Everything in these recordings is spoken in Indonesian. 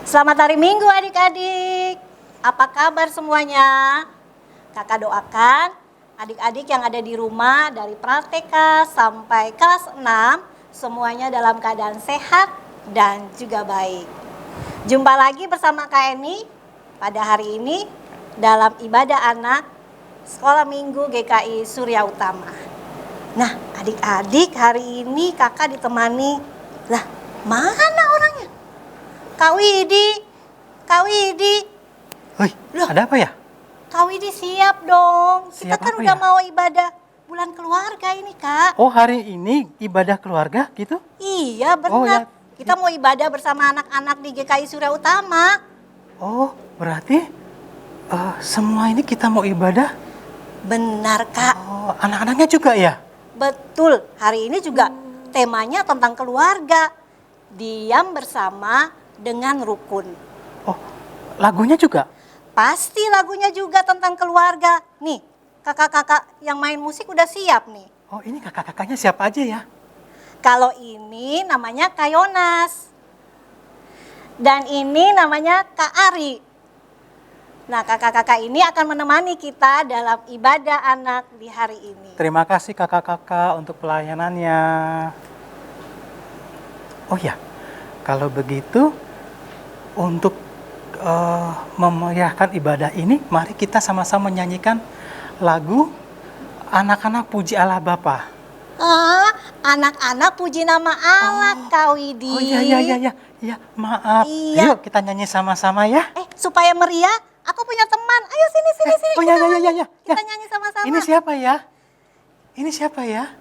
Selamat hari Minggu adik-adik. Apa kabar semuanya? Kakak doakan adik-adik yang ada di rumah dari pra-TK sampai kelas 6 semuanya dalam keadaan sehat dan juga baik. Jumpa lagi bersama Kak Eni pada hari ini dalam ibadah anak Sekolah Minggu GKI Surya Utama. Nah, adik-adik hari ini kakak ditemani. Lah, mana orangnya? Kak Widi. Woi, ada apa ya? Kak Widi siap dong. Kita Siap kan apa udah ya? mau ibadah bulan keluarga ini, Kak. Oh, hari ini ibadah keluarga gitu? Iya, benar. Oh, ya. Kita mau ibadah bersama anak-anak di GKI Surya Utama. Oh, berarti semua ini kita mau ibadah? Benar, Kak. Oh, anak-anaknya juga ya? Betul. Hari ini juga temanya tentang keluarga. Diam bersama dengan rukun. Oh, lagunya juga? Pasti lagunya juga tentang keluarga. Nih, kakak-kakak yang main musik udah siap nih. Oh, ini kakak-kakaknya siapa aja ya? Kalau ini namanya Kak Yonas. Dan ini namanya Kak Ari. Nah, kakak-kakak ini akan menemani kita dalam ibadah anak di hari ini. Terima kasih kakak-kakak untuk pelayanannya. Oh ya, kalau begitu untuk memeriahkan ibadah ini, mari kita sama-sama menyanyikan lagu Anak-anak Puji Allah Bapa. Anak-anak puji nama Allah, Kak Widi. Oh iya, maaf. Iya. Yuk kita nyanyi sama-sama ya. Supaya meriah, aku punya teman. Ayo sini. Oh iya. Kita nyanyi sama-sama. Ini siapa ya?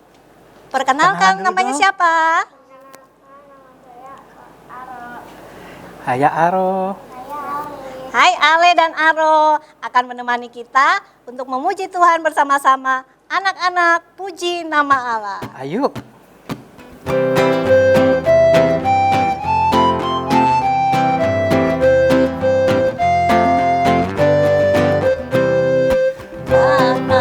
Perkenalkan Kenalan dulu namanya dong. siapa? Haya Aro. Hai Ale dan Aro akan menemani kita untuk memuji Tuhan bersama-sama. Anak-anak puji nama Allah. Ayo.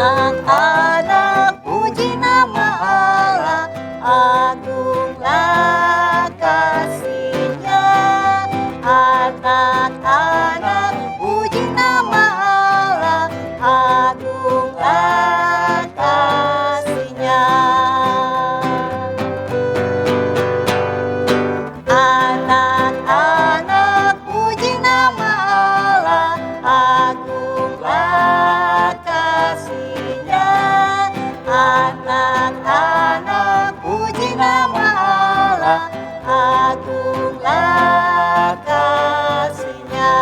Anak-anak puji nama Allah, agunglah kasih-Nya. Anak-anak puji nama Allah, agunglah kasih-Nya. Anak-anak puji nama Allah, agunglah kasih-Nya. Anak-anak puji nama Allah, agunglah kasih-Nya.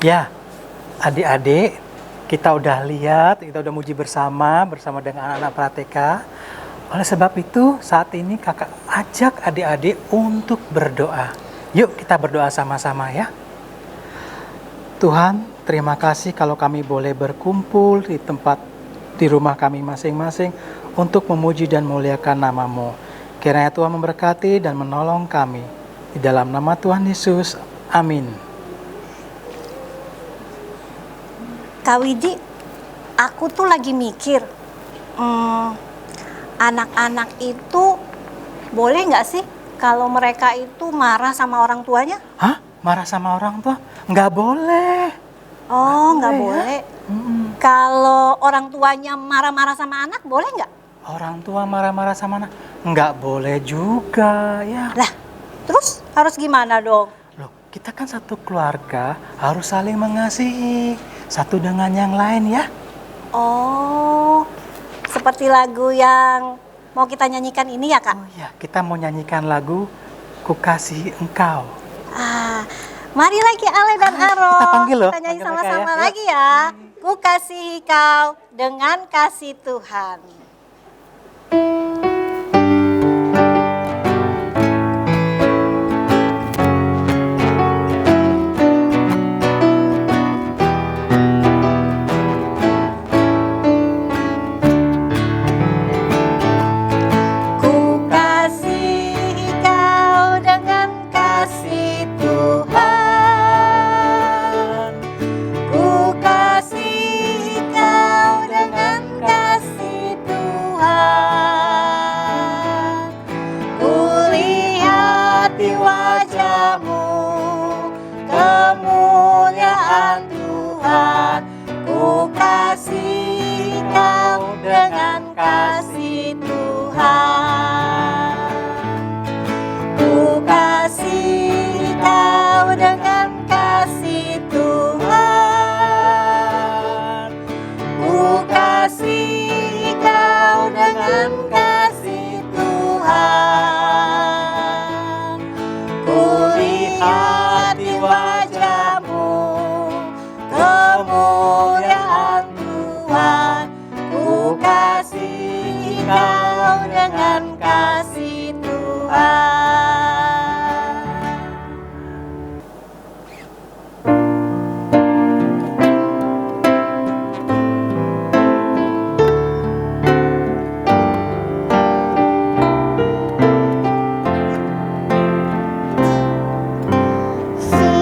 Ya, adik-adik, kita udah lihat, kita udah muji bersama dengan anak-anak pra-TK. Oleh sebab itu, saat ini kakak ajak adik-adik untuk berdoa. Yuk kita berdoa sama-sama ya. Tuhan, terima kasih kalau kami boleh berkumpul di rumah kami masing-masing untuk memuji dan memuliakan nama-Mu. Kiranya Tuhan memberkati dan menolong kami. Di dalam nama Tuhan Yesus, amin. Kak Widi, aku tuh lagi mikir, anak-anak itu boleh nggak sih kalau mereka itu marah sama orang tuanya? Hah? Marah sama orang tua? Nggak boleh. Oh, nggak boleh ya? boleh. Kalau orang tuanya marah-marah sama anak, boleh nggak? Orang tua marah-marah sama anak? Nggak boleh juga ya. Lah, terus harus gimana dong? Loh, kita kan satu keluarga harus saling mengasihi, satu dengan yang lain ya. Oh, seperti lagu yang mau kita nyanyikan ini ya, Kak? Oh ya, kita mau nyanyikan lagu Ku Kasih Engkau. Mari lagi Ale dan Aro. kita panggil loh, Kita nyanyi panggil mereka sama-sama ya. lagi ya. Ku kasihi kau dengan kasih Tuhan. Ku kasihi kau dengan kasih Tuhan. Ku kasihi kau dengan kasih Tuhan. Ku lihat di wajahmu kemuliaan Tuhan. Ku kasihi kau dengan kasih Tuhan. Ku kasihi kau dengan kasih Tuhan. Ku kasihi kau dengan kasih Tuhan. Ku lihat di wajahmu kemuliaan Tuhan. Ku kasihi kau dengan kasih Tuhan.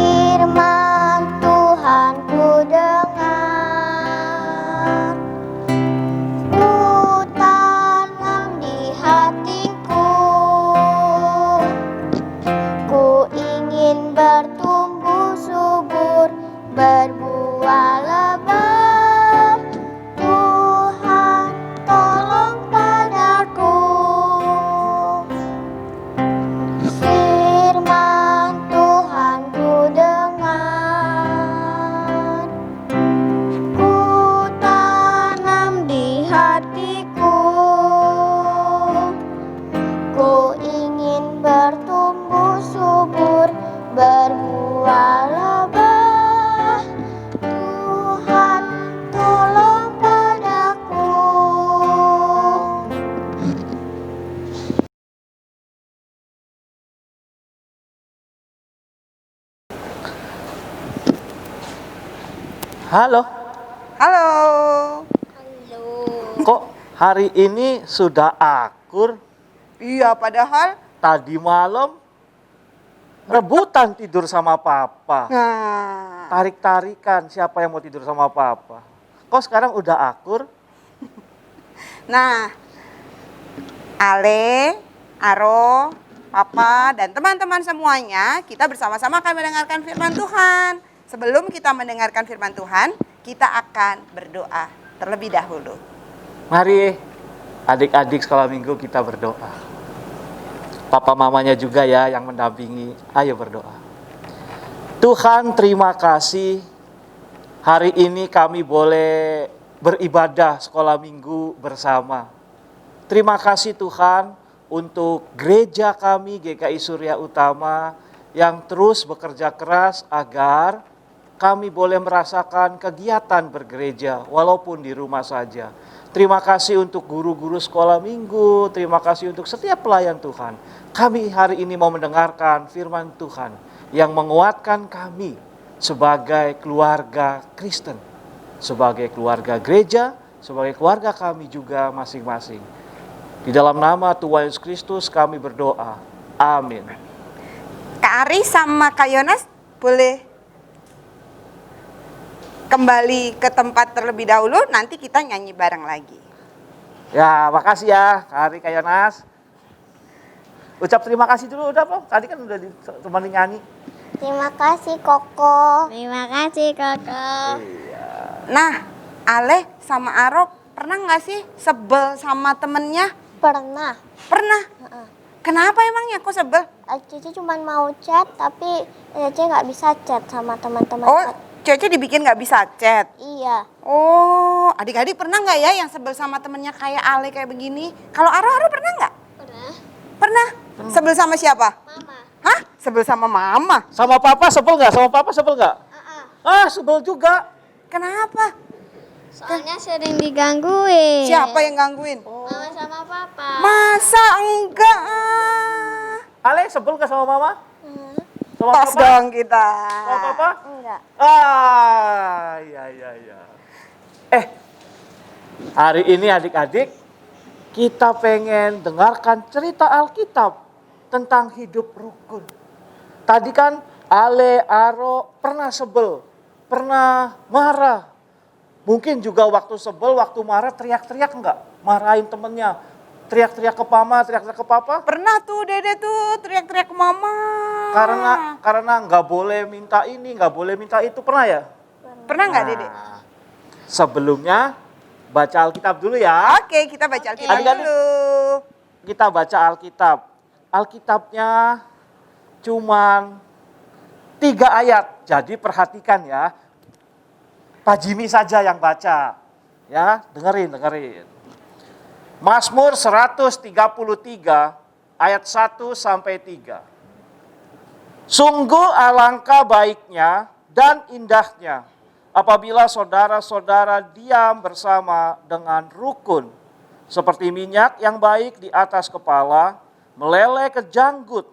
Firman Tuhan ku dengar, ku tanam di hatiku. Ku ingin bertumbuh subur, berbuah lebat. Tuhan tolong padaku. Firman Tuhan ku dengar, ku tanam di hatiku. Ku ingin bertumbuh subur, berbuah lebat. Tuhan tolong padaku. Halo, Halo. kok hari ini sudah akur? Iya, padahal. Tadi malam rebutan tidur sama papa. Nah, Tarik-tarikan siapa yang mau tidur sama papa. Kok sekarang udah akur? nah, Ale, Aro, Papa, dan teman-teman semuanya, kita bersama-sama akan mendengarkan firman Tuhan. Sebelum kita mendengarkan firman Tuhan, kita akan berdoa terlebih dahulu. Mari adik-adik sekolah minggu kita berdoa. Papa mamanya juga ya yang mendampingi. Ayo berdoa. Tuhan, terima kasih. Hari ini kami boleh beribadah sekolah minggu bersama. Terima kasih Tuhan untuk gereja kami GKI Surya Utama yang terus bekerja keras agar kami boleh merasakan kegiatan bergereja walaupun di rumah saja. Terima kasih untuk guru-guru sekolah minggu, terima kasih untuk setiap pelayan Tuhan. Kami hari ini mau mendengarkan firman Tuhan yang menguatkan kami sebagai keluarga Kristen, sebagai keluarga gereja, sebagai keluarga kami juga masing-masing. Di dalam nama Tuhan Yesus Kristus kami berdoa. Amin. Kak Ari sama Kak Yonas boleh kembali ke tempat terlebih dahulu, nanti kita nyanyi bareng lagi. Ya, makasih ya, Kak Ari, Kak Yonas. Ucap terima kasih dulu, udah Pak? Tadi kan udah ditemani nyanyi. Terima kasih Koko. Terima kasih Koko. Nah, Ale sama Aro pernah nggak sih sebel sama temennya? Pernah. Pernah. Kenapa emangnya kok sebel? Cici cuma mau chat tapi Cici nggak bisa chat sama teman-teman. Oh, Cece dibikin nggak bisa chat. Iya. Oh, adik-adik pernah nggak ya yang sebel sama temennya kayak Ale kayak begini? Kalau Aro pernah nggak? Pernah. Pernah. Sebel sama siapa? Mama. Hah? Sebel sama mama? Sama papa sebel nggak? Sama papa sebel nggak? Ah, sebel juga. Kenapa? Soalnya sering digangguin. Siapa yang gangguin? Mama sama papa. Masa enggak? Ale sebel nggak sama mama? Sama Tos papa? dong kita. Sama papa? Enggak. Iya. Hari ini adik-adik, kita pengen dengarkan cerita Alkitab tentang hidup rukun. Tadi kan Ale, Aro pernah sebel, pernah marah. Mungkin juga waktu sebel, waktu marah teriak-teriak enggak? Marahin temennya, teriak-teriak ke mama, teriak-teriak ke papa. Pernah tuh Dede tuh teriak-teriak ke mama. Karena nggak boleh minta ini, nggak boleh minta itu, pernah ya? Pernah nggak Dede? Sebelumnya baca Alkitab dulu ya. Oke, kita baca Alkitab Adik-adik. dulu. Kita baca Alkitab. Alkitabnya cuman 3 ayat. Jadi perhatikan ya. Pak Jimmy saja yang baca. Ya, dengerin. Mazmur 133 ayat 1 sampai 3. Sungguh alangkah baiknya dan indahnya apabila saudara-saudara diam bersama dengan rukun, seperti minyak yang baik di atas kepala, meleleh ke janggut,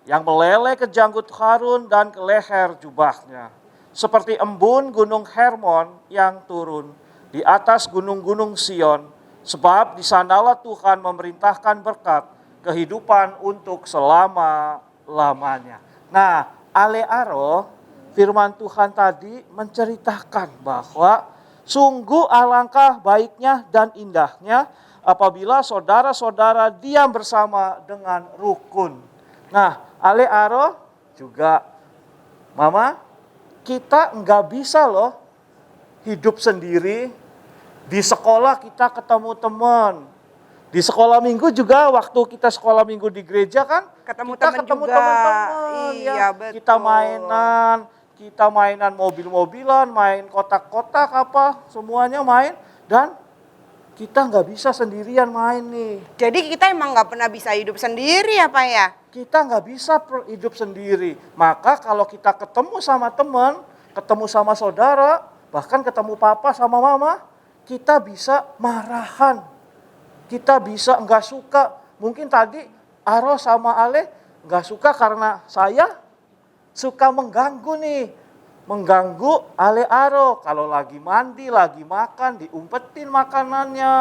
yang meleleh ke janggut Harun dan ke leher jubahnya, seperti embun gunung Hermon yang turun di atas gunung-gunung Sion, sebab di sanalah Tuhan memerintahkan berkat kehidupan untuk selama-lamanya. Nah, Ale Aro, firman Tuhan tadi menceritakan bahwa sungguh alangkah baiknya dan indahnya apabila saudara-saudara diam bersama dengan rukun. Nah, Ale Aro juga, Mama, kita nggak bisa loh hidup sendiri. Di sekolah kita ketemu teman. Di sekolah minggu juga waktu kita sekolah minggu di gereja kan Ketemu kita teman ketemu juga. teman-teman. Iya, Ya. betul. Kita mainan mobil-mobilan, main kotak-kotak apa, semuanya main. Dan kita nggak bisa sendirian main nih. Jadi kita emang nggak pernah bisa hidup sendiri apa ya? Kita nggak bisa hidup sendiri. Maka kalau kita ketemu sama teman, ketemu sama saudara, bahkan ketemu papa sama mama, kita bisa marahan. Kita bisa nggak suka. Mungkin tadi Aro sama Ale nggak suka karena saya suka mengganggu nih. Mengganggu Ale Aro. Kalau lagi mandi, lagi makan, diumpetin makanannya,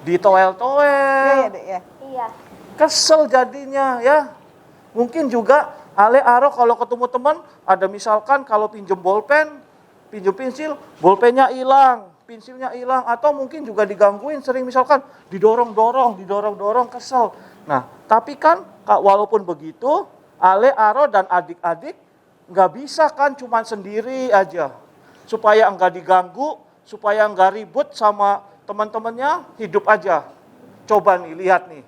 ditoel-toel. Iya, Dek, ya. Iya. Kesel jadinya ya. Mungkin juga Ale Aro kalau ketemu teman, ada misalkan kalau pinjem bolpen, pinjem pensil, bolpennya hilang, pensilnya hilang, atau mungkin juga digangguin, sering misalkan didorong-dorong, kesel. Nah, tapi kan walaupun begitu, Ale, Aro, dan adik-adik nggak bisa kan cuman sendiri aja. Supaya nggak diganggu, supaya nggak ribut sama teman-temannya, hidup aja. Coba nih, lihat nih,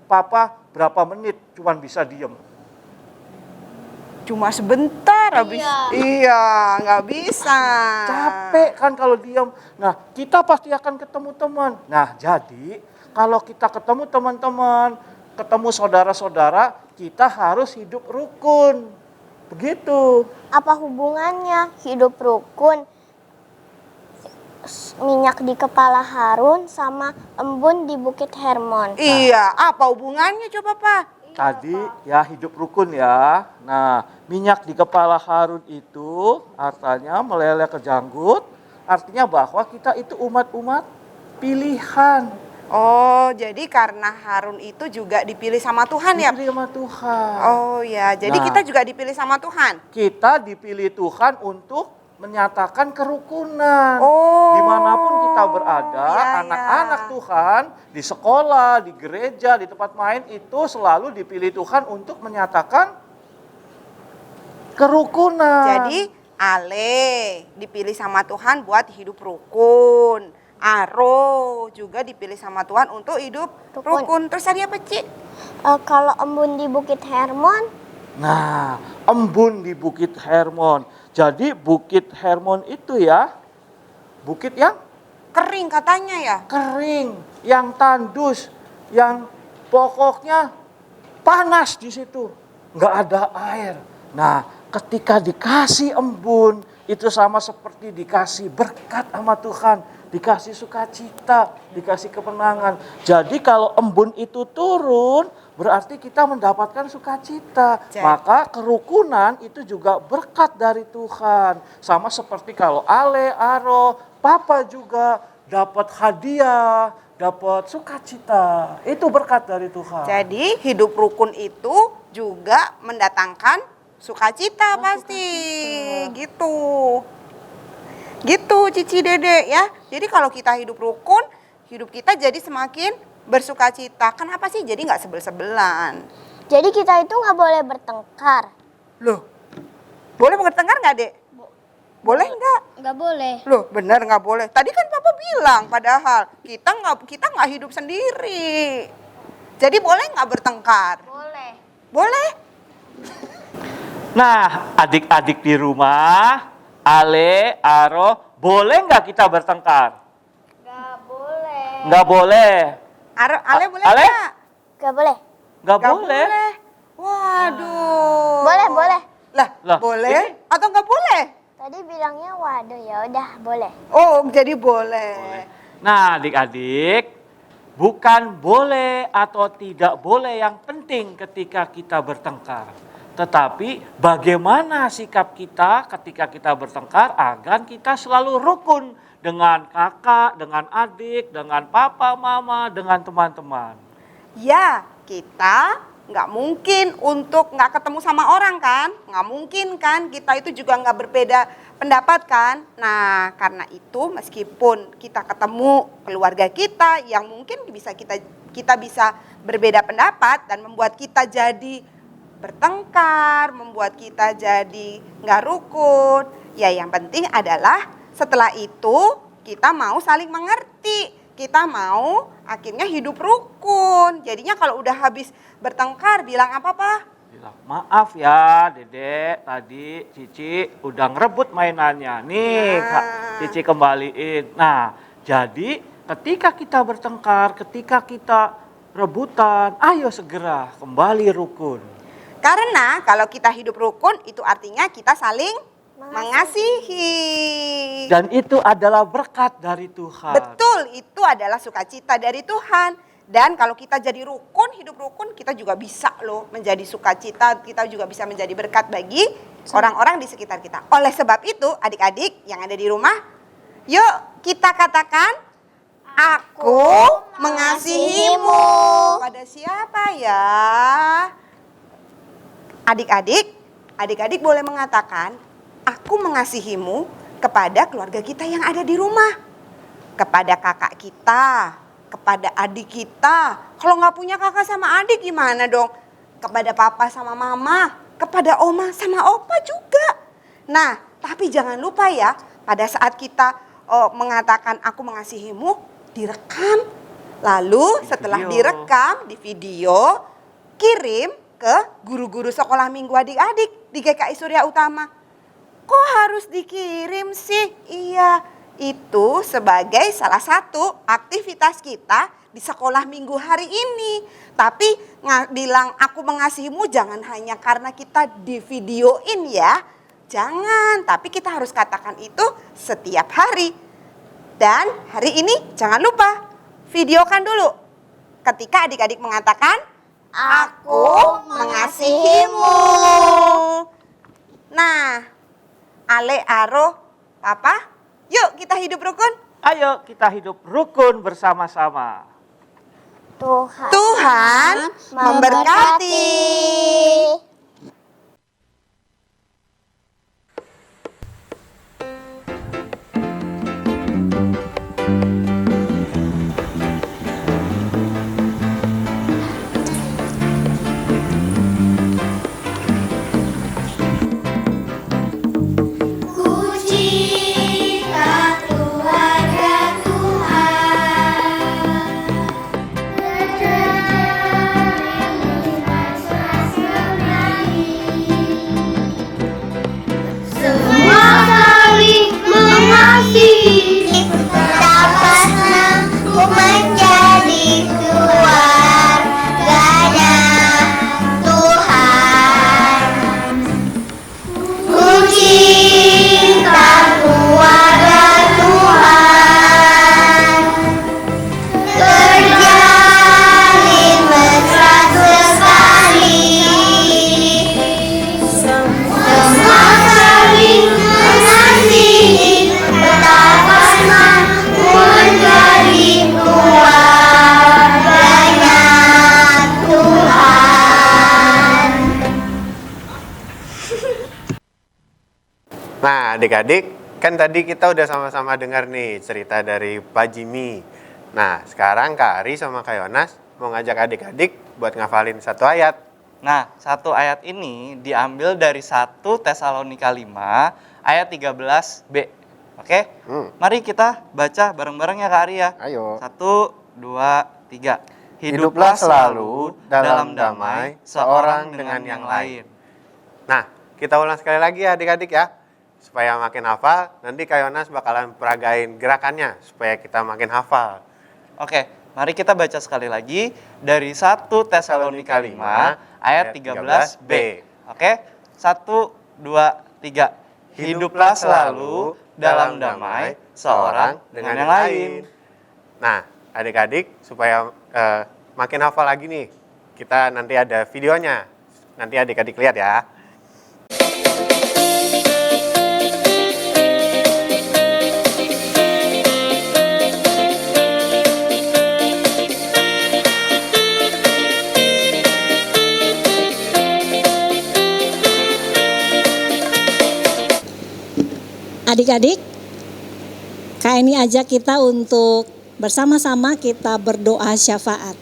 Papa berapa menit cuman bisa diem. Cuma sebentar habis. Iya, nggak bisa. Capek kan kalau diem. Nah, kita pasti akan ketemu teman. Nah, jadi kalau kita ketemu teman-teman, ketemu saudara-saudara, kita harus hidup rukun. Begitu. Apa hubungannya hidup rukun, minyak di kepala Harun sama embun di Bukit Hermon? Iya, apa hubungannya coba Pak? Tadi ya hidup rukun ya. Nah, minyak di kepala Harun itu artinya meleleh ke janggut, artinya bahwa kita itu umat-umat pilihan. Oh, jadi karena Harun itu juga dipilih sama Tuhan ya? Dipilih sama Tuhan. Oh ya, jadi Nah. kita juga dipilih sama Tuhan. Kita dipilih Tuhan untuk menyatakan kerukunan. Oh. Dimanapun kita berada, Ya, anak-anak ya. Tuhan, di sekolah, di gereja, di tempat main, itu selalu dipilih Tuhan untuk menyatakan kerukunan. Jadi Ale dipilih sama Tuhan buat hidup rukun. Aro juga dipilih sama Tuhan untuk hidup rukun. Terus tadi apa, Ci? Kalau embun di Bukit Hermon, Nah, embun di Bukit Hermon. Jadi Bukit Hermon itu ya, bukit yang Kering katanya ya. kering, yang tandus, yang pokoknya panas di situ, nggak ada air. Nah, ketika dikasih embun, itu sama seperti dikasih berkat sama Tuhan, dikasih sukacita, dikasih kemenangan. Jadi kalau embun itu turun, berarti kita mendapatkan sukacita. Maka kerukunan itu juga berkat dari Tuhan. Sama seperti kalau Ale, Aro, Papa juga dapat hadiah, dapat sukacita. Itu berkat dari Tuhan. Jadi hidup rukun itu juga mendatangkan sukacita pasti. Gitu. Gitu Cici Dede ya. Jadi kalau kita hidup rukun, hidup kita jadi semakin bersukacita. Kenapa sih jadi nggak sebel-sebelan? Jadi kita itu nggak boleh bertengkar. Loh, boleh bertengkar nggak, Dek? Boleh nggak? Nggak boleh. Loh, benar nggak boleh. Tadi kan Papa bilang, padahal kita nggak hidup sendiri. Jadi boleh nggak bertengkar? Boleh. Boleh. Nah, adik-adik di rumah, Ale, Aro, boleh nggak kita bertengkar? Nggak boleh. Nggak boleh. Ale boleh Ale? nggak? Nggak boleh. Nggak Nggak boleh. Waduh. Boleh, boleh. Lah, Loh, boleh ini- atau nggak boleh? Tadi bilangnya waduh, ya udah boleh. Oh, jadi boleh. Nah, adik-adik, bukan boleh atau tidak boleh yang penting ketika kita bertengkar. Tetapi bagaimana sikap kita ketika kita bertengkar agar kita selalu rukun dengan kakak, dengan adik, dengan papa, mama, dengan teman-teman. Ya, kita nggak mungkin untuk nggak ketemu sama orang kan? Nggak mungkin kan? Kita itu juga nggak berbeda pendapat kan? Nah, karena itu meskipun kita ketemu keluarga kita yang mungkin kita bisa berbeda pendapat dan membuat kita jadi bertengkar, membuat kita jadi nggak rukun. Ya, yang penting adalah setelah itu kita mau saling mengerti. Kita mau akhirnya hidup rukun. Jadinya kalau udah habis bertengkar bilang apa, Pak? Bilang, maaf ya Dedek, tadi Cici udah ngerebut mainannya. Nih, Ya. Kak, Cici kembaliin. Nah, jadi ketika kita bertengkar, ketika kita rebutan, ayo segera kembali rukun. Karena kalau kita hidup rukun itu artinya kita saling mengasihi. Dan itu adalah berkat dari Tuhan. Betul, itu adalah sukacita dari Tuhan. Dan kalau kita jadi rukun, hidup rukun, kita juga bisa loh menjadi sukacita, kita juga bisa menjadi berkat bagi orang-orang di sekitar kita. Oleh sebab itu, adik-adik yang ada di rumah, yuk kita katakan, aku mengasihimu. Kepada siapa ya? Adik-adik boleh mengatakan, aku mengasihimu kepada keluarga kita yang ada di rumah. Kepada kakak kita, kepada adik kita. Kalau nggak punya kakak sama adik gimana dong? Kepada papa sama mama, kepada oma sama opa juga. Nah, tapi jangan lupa ya, pada saat kita mengatakan aku mengasihimu, direkam. Lalu setelah direkam di video, kirim ke guru-guru sekolah minggu adik-adik di GKI Surya Utama. Kok harus dikirim sih? Iya, itu sebagai salah satu aktivitas kita di sekolah minggu hari ini. Tapi bilang aku mengasihimu jangan hanya karena kita di videoin ya. Jangan, tapi kita harus katakan itu setiap hari. Dan hari ini jangan lupa videokan dulu. Ketika adik-adik mengatakan, aku mengasihimu. Nah, Ale, Aro, Papa, yuk kita hidup rukun. Ayo kita hidup rukun bersama-sama. Tuhan memberkati. Keluarga Tuhan, adik-adik, kan tadi kita udah sama-sama dengar nih cerita dari Pak Jimmy. Nah, sekarang Kak Ari sama Kak Yonas mau ngajak adik-adik buat ngafalin satu ayat. Nah, satu ayat ini diambil dari 1 Tesalonika 5 ayat 13b. Oke? Mari kita baca bareng-bareng ya Kak Ari ya. Ayo. 1, 2, 3. Hiduplah selalu dalam damai seorang dengan yang lain. Nah, kita ulang sekali lagi ya adik-adik ya. Supaya makin hafal, nanti Kak Yonas bakalan peragain gerakannya supaya kita makin hafal. Oke, mari kita baca sekali lagi dari 1 Tesalonika 5 ayat 13b. Oke? 1, 2, 3. Hiduplah selalu dalam damai seorang dengan yang lain. Nah, adik-adik supaya makin hafal lagi nih, kita nanti ada videonya. Nanti adik-adik lihat ya. Adik-adik, Kak Eni ajak kita untuk bersama-sama kita berdoa syafaat.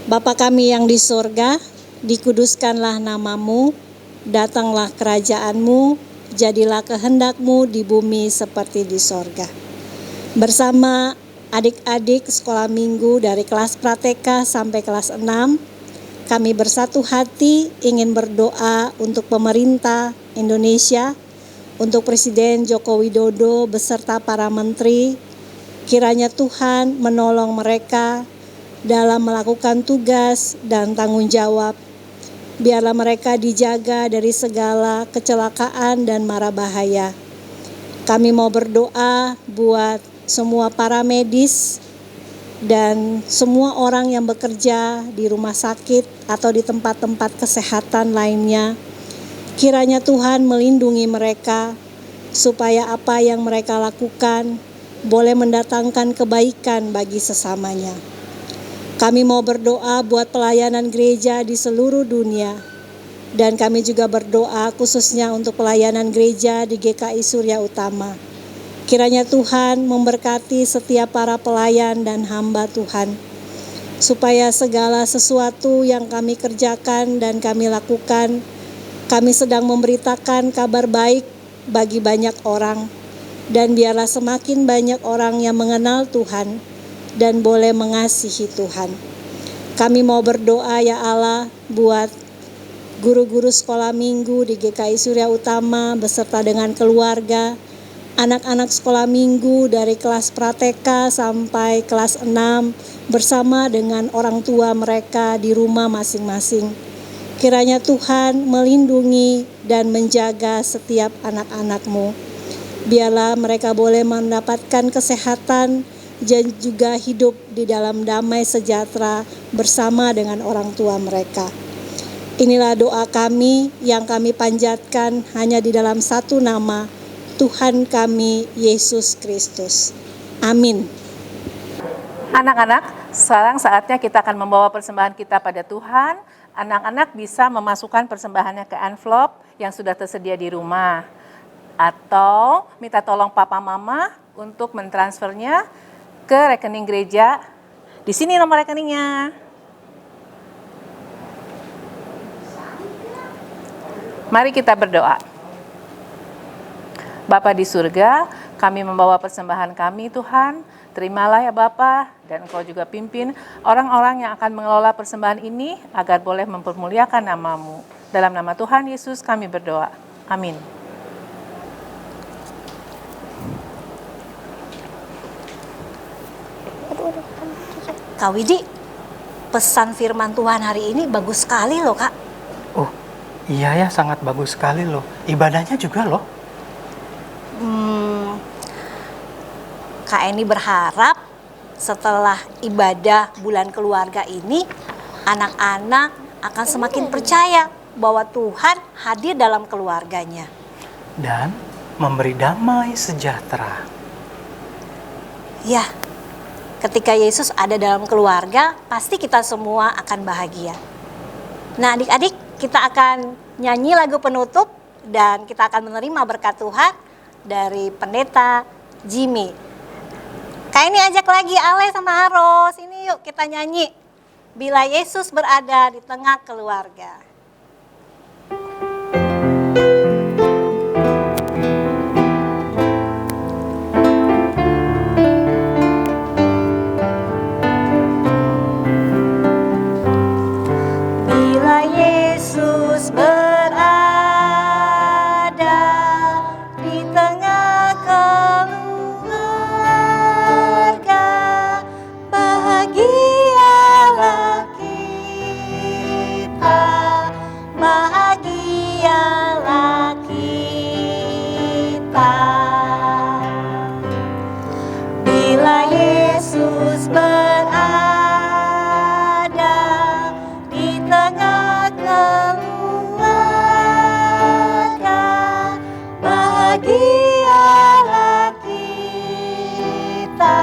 Bapa kami yang di surga, dikuduskanlah namamu, datanglah kerajaanmu, jadilah kehendakmu di bumi seperti di surga. Bersama adik-adik sekolah minggu dari kelas Prateka sampai kelas 6, kami bersatu hati ingin berdoa untuk pemerintah Indonesia, untuk Presiden Joko Widodo beserta para menteri. Kiranya Tuhan menolong mereka dalam melakukan tugas dan tanggung jawab. Biarlah mereka dijaga dari segala kecelakaan dan mara bahaya. Kami mau berdoa buat semua para medis dan semua orang yang bekerja di rumah sakit atau di tempat-tempat kesehatan lainnya. Kiranya Tuhan melindungi mereka supaya apa yang mereka lakukan boleh mendatangkan kebaikan bagi sesamanya. Kami mau berdoa buat pelayanan gereja di seluruh dunia. Dan kami juga berdoa khususnya untuk pelayanan gereja di GKI Surya Utama. Kiranya Tuhan memberkati setiap para pelayan dan hamba Tuhan. Supaya segala sesuatu yang kami kerjakan dan kami lakukan, kami sedang memberitakan kabar baik bagi banyak orang. Dan biarlah semakin banyak orang yang mengenal Tuhan dan boleh mengasihi Tuhan. Kami mau berdoa ya Allah buat guru-guru sekolah minggu di GKI Surya Utama beserta dengan keluarga, anak-anak sekolah minggu dari kelas Prateka sampai kelas 6 bersama dengan orang tua mereka di rumah masing-masing. Kiranya Tuhan melindungi dan menjaga setiap anak-anak-Mu. Biarlah mereka boleh mendapatkan kesehatan dan juga hidup di dalam damai sejahtera bersama dengan orang tua mereka. Inilah doa kami yang kami panjatkan hanya di dalam satu nama, Tuhan kami Yesus Kristus. Amin. Anak-anak, sekarang saatnya kita akan membawa persembahan kita pada Tuhan. Anak-anak bisa memasukkan persembahannya ke envelope yang sudah tersedia di rumah. Atau minta tolong papa mama untuk mentransfernya ke rekening gereja. Di sini nomor rekeningnya. Mari kita berdoa. Bapa di surga, kami membawa persembahan kami Tuhan. Terimalah ya Bapa, dan Engkau juga pimpin orang-orang yang akan mengelola persembahan ini agar boleh mempermuliakan nama-Mu. Dalam nama Tuhan Yesus kami berdoa. Amin. Kak Widi, pesan firman Tuhan hari ini bagus sekali loh Kak. Oh, iya ya, sangat bagus sekali loh. Ibadahnya juga loh. Kak Eni berharap setelah ibadah bulan keluarga ini, anak-anak akan semakin percaya bahwa Tuhan hadir dalam keluarganya. Dan memberi damai sejahtera. Ya, ketika Yesus ada dalam keluarga, pasti kita semua akan bahagia. Nah adik-adik, kita akan nyanyi lagu penutup dan kita akan menerima berkat Tuhan dari Pendeta Jimmy. Kayak ini ajak lagi Ale sama Aros, ini yuk kita nyanyi. Bila Yesus berada di tengah keluarga. Bila Yesus berada di tengah keluarga, bahagialah kita, bahagialah kita. Bila Yesus berada di tengah keluarga, bahagialah kita,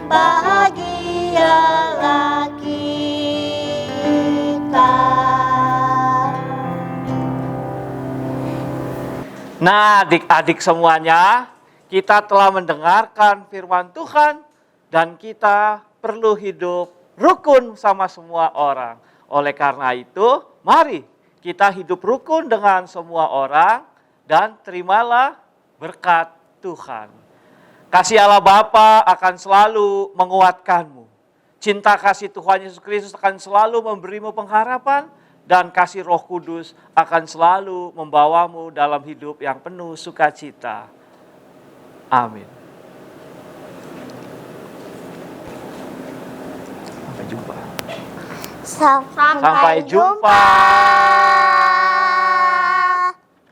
bahagialah kita. Nah, adik-adik semuanya, kita telah mendengarkan firman Tuhan dan kita perlu hidup rukun sama semua orang. Oleh karena itu, mari kita hidup rukun dengan semua orang dan terimalah berkat Tuhan. Kasih Allah Bapa akan selalu menguatkanmu. Cinta kasih Tuhan Yesus Kristus akan selalu memberimu pengharapan dan kasih Roh Kudus akan selalu membawamu dalam hidup yang penuh sukacita. Amin. Sampai jumpa. Sampai Sampai jumpa.